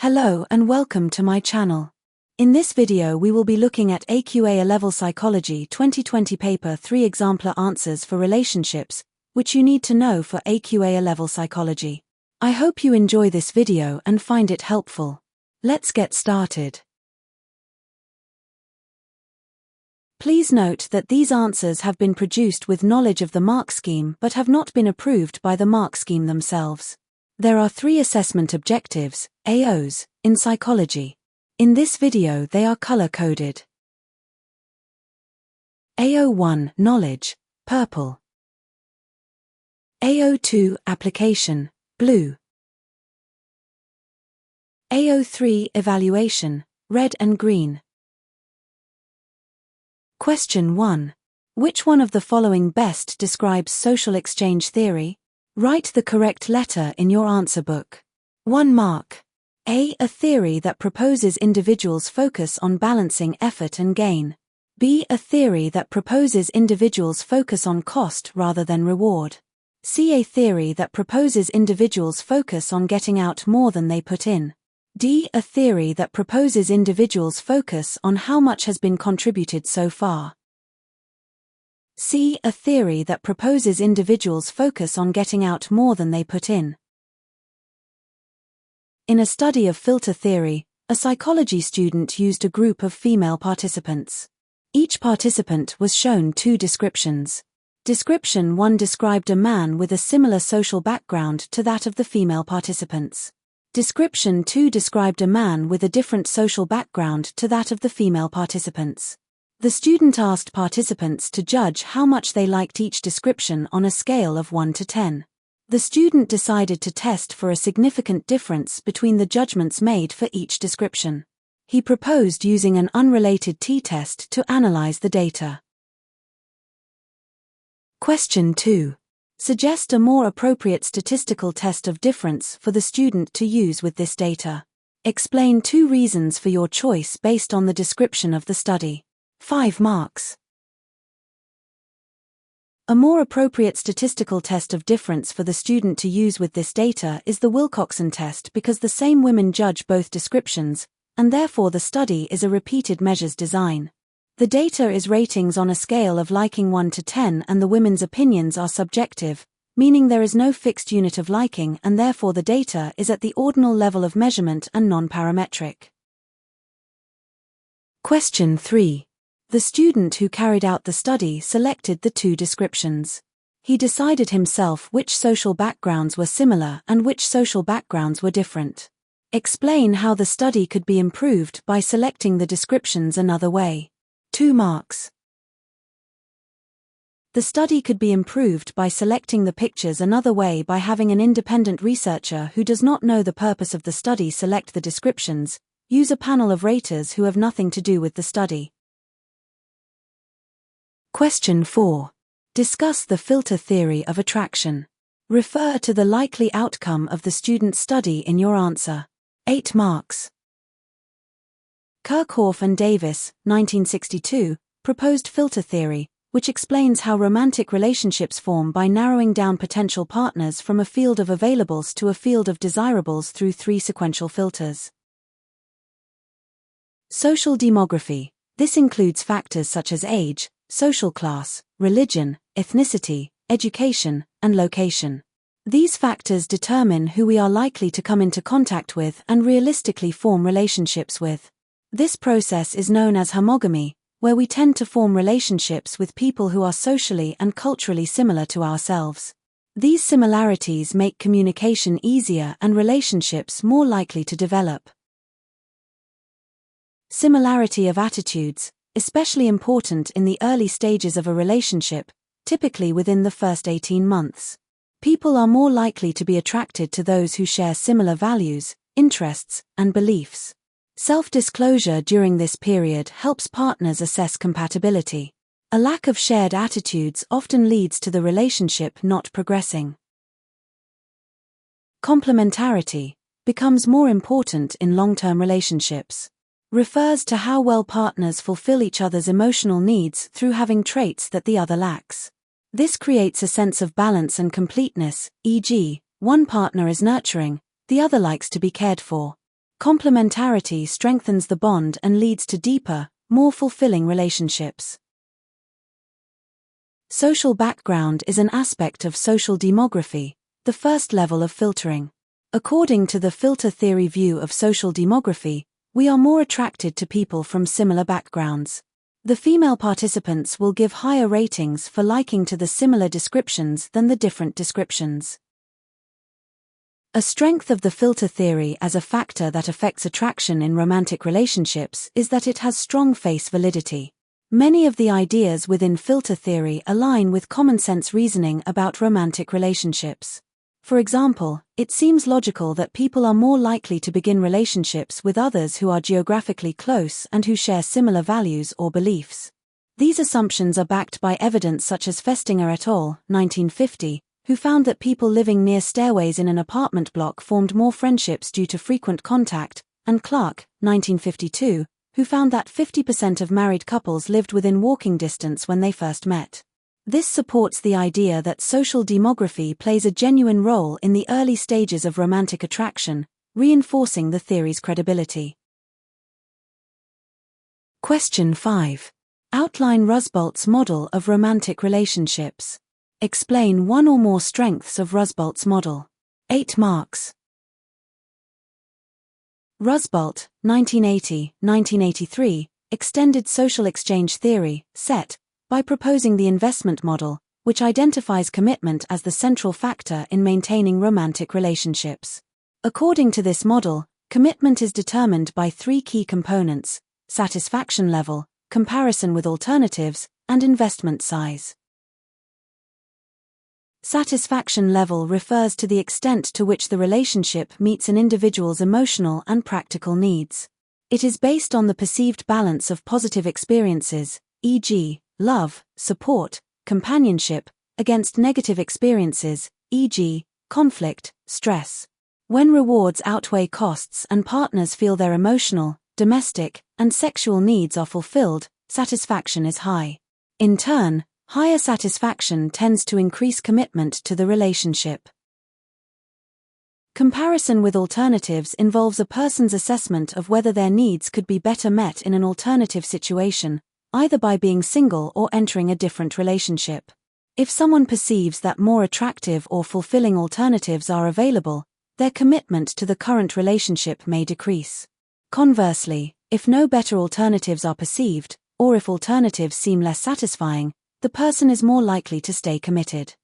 Hello and welcome to my channel. In this video we will be looking at AQA Alevel Psychology 2020 Paper 3 Exemplar Answers for Relationships, which you need to know for AQA Alevel Psychology. I hope you enjoy this video and find it helpful. Let's get started. Please note that these answers have been produced with knowledge of the mark scheme but have not been approved by the mark scheme themselves. There are 3 assessment objectives, AOs, in psychology. In this video they are color-coded. AO1 Knowledge, purple. AO2 Application, blue. AO3 Evaluation, red and green. Question 1. Which one of the following best describes social exchange theory? Write the correct letter in your answer book. 1 mark. A theory that proposes individuals focus on balancing effort and gain. B. A theory that proposes individuals focus on cost rather than reward. C. A theory that proposes individuals focus on getting out more than they put in. D. A theory that proposes individuals focus on how much has been contributed so far. C. A theory that proposes individuals focus on getting out more than they put in. In a study of filter theory, a psychology student used a group of female participants. Each participant was shown 2 descriptions. Description 1 described a man with a similar social background to that of the female participants. Description 2 described a man with a different social background to that of the female participants. The student asked participants to judge how much they liked each description on a scale of 1 to 10. The student decided to test for a significant difference between the judgments made for each description. He proposed using an unrelated t-test to analyze the data. Question 2. Suggest a more appropriate statistical test of difference for the student to use with this data. Explain 2 reasons for your choice based on the description of the study. 5 marks. A more appropriate statistical test of difference for the student to use with this data is the Wilcoxon test because the same women judge both descriptions, and therefore the study is a repeated measures design. The data is ratings on a scale of liking 1 to 10 and the women's opinions are subjective, meaning there is no fixed unit of liking and therefore the data is at the ordinal level of measurement and non-parametric. Question 3. The student who carried out the study selected the 2 descriptions. He decided himself which social backgrounds were similar and which social backgrounds were different. Explain how the study could be improved by selecting the descriptions another way. 2 marks. The study could be improved by selecting the pictures another way by having an independent researcher who does not know the purpose of the study select the descriptions, use a panel of raters who have nothing to do with the study. Question 4. Discuss the filter theory of attraction. Refer to the likely outcome of the student's study in your answer. 8 marks. Kirchhoff and Davis, 1962, proposed filter theory, which explains how romantic relationships form by narrowing down potential partners from a field of availables to a field of desirables through 3 sequential filters. Social demography. This includes factors such as age, social class, religion, ethnicity, education, and location. These factors determine who we are likely to come into contact with and realistically form relationships with. This process is known as homogamy, where we tend to form relationships with people who are socially and culturally similar to ourselves. These similarities make communication easier and relationships more likely to develop. Similarity of attitudes, especially important in the early stages of a relationship, typically within the first 18 months. People are more likely to be attracted to those who share similar values, interests, and beliefs. Self-disclosure during this period helps partners assess compatibility. A lack of shared attitudes often leads to the relationship not progressing. Complementarity becomes more important in long-term relationships. Refers to how well partners fulfill each other's emotional needs through having traits that the other lacks. This creates a sense of balance and completeness, e.g., one partner is nurturing, the other likes to be cared for. Complementarity strengthens the bond and leads to deeper, more fulfilling relationships. Social background is an aspect of social demography, the first level of filtering. According to the filter theory view of social demography, we are more attracted to people from similar backgrounds. The female participants will give higher ratings for liking to the similar descriptions than the different descriptions. A strength of the filter theory as a factor that affects attraction in romantic relationships is that it has strong face validity. Many of the ideas within filter theory align with common-sense reasoning about romantic relationships. For example, it seems logical that people are more likely to begin relationships with others who are geographically close and who share similar values or beliefs. These assumptions are backed by evidence such as Festinger et al., 1950, who found that people living near stairways in an apartment block formed more friendships due to frequent contact, and Clark, 1952, who found that 50% of married couples lived within walking distance when they first met. This supports the idea that social demography plays a genuine role in the early stages of romantic attraction, reinforcing the theory's credibility. Question 5. Outline Rusbolt's model of romantic relationships. Explain one or more strengths of Rusbolt's model. 8 marks. Rusbolt, 1980-1983, extended social exchange theory, SET, by proposing the investment model, which identifies commitment as the central factor in maintaining romantic relationships. According to this model, commitment is determined by 3 key components: satisfaction level, comparison with alternatives, and investment size. Satisfaction level refers to the extent to which the relationship meets an individual's emotional and practical needs. It is based on the perceived balance of positive experiences, e.g., love, support, companionship, against negative experiences, e.g., conflict, stress. When rewards outweigh costs and partners feel their emotional, domestic, and sexual needs are fulfilled, satisfaction is high. In turn, higher satisfaction tends to increase commitment to the relationship. Comparison with alternatives involves a person's assessment of whether their needs could be better met in an alternative situation, either by being single or entering a different relationship. If someone perceives that more attractive or fulfilling alternatives are available, their commitment to the current relationship may decrease. Conversely, if no better alternatives are perceived, or if alternatives seem less satisfying, the person is more likely to stay committed.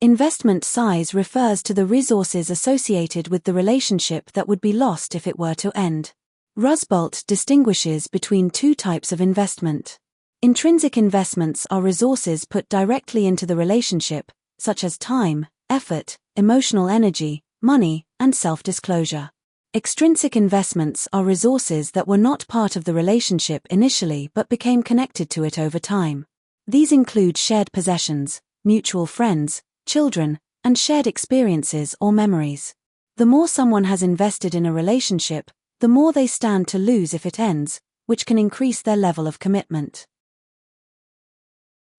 Investment size refers to the resources associated with the relationship that would be lost if it were to end. Rusbolt distinguishes between 2 types of investment. Intrinsic investments are resources put directly into the relationship, such as time, effort, emotional energy, money, and self-disclosure. Extrinsic investments are resources that were not part of the relationship initially but became connected to it over time. These include shared possessions, mutual friends, children, and shared experiences or memories. The more someone has invested in a relationship, the more they stand to lose if it ends, which can increase their level of commitment.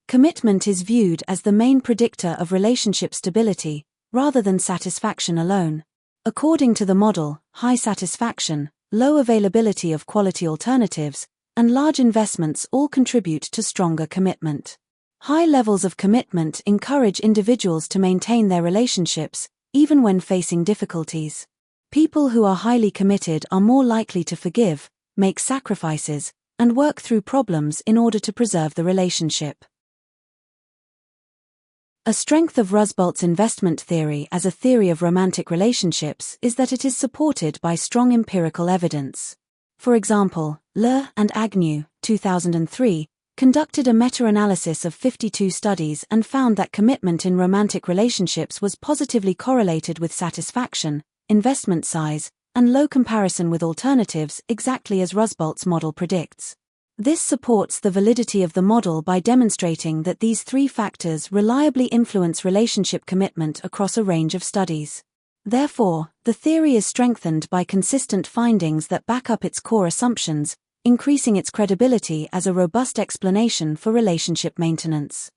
Commitment is viewed as the main predictor of relationship stability, rather than satisfaction alone. According to the model, high satisfaction, low availability of quality alternatives, and large investments all contribute to stronger commitment. High levels of commitment encourage individuals to maintain their relationships, even when facing difficulties. People who are highly committed are more likely to forgive, make sacrifices, and work through problems in order to preserve the relationship. A strength of Rusbolt's investment theory as a theory of romantic relationships is that it is supported by strong empirical evidence. For example, Le and Agnew, 2003, conducted a meta-analysis of 52 studies and found that commitment in romantic relationships was positively correlated with satisfaction, investment size, and low comparison with alternatives, exactly as Rusbolt's model predicts. This supports the validity of the model by demonstrating that these 3 factors reliably influence relationship commitment across a range of studies. Therefore, the theory is strengthened by consistent findings that back up its core assumptions, increasing its credibility as a robust explanation for relationship maintenance.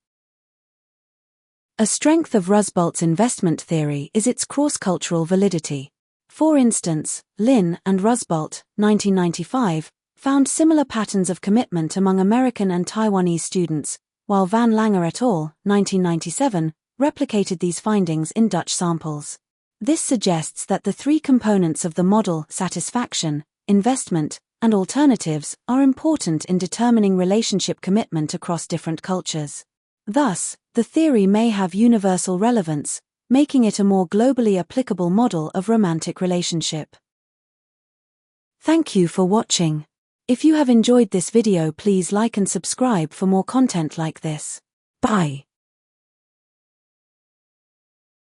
A strength of Rusbolt's investment theory is its cross-cultural validity. For instance, Lin and Rusbolt, 1995, found similar patterns of commitment among American and Taiwanese students, while Van Langer et al., 1997, replicated these findings in Dutch samples. This suggests that the three components of the model, satisfaction, investment, and alternatives, are important in determining relationship commitment across different cultures. Thus, the theory may have universal relevance, making it a more globally applicable model of romantic relationship. Thank you for watching. If you have enjoyed this video, please like and subscribe for more content like this. Bye.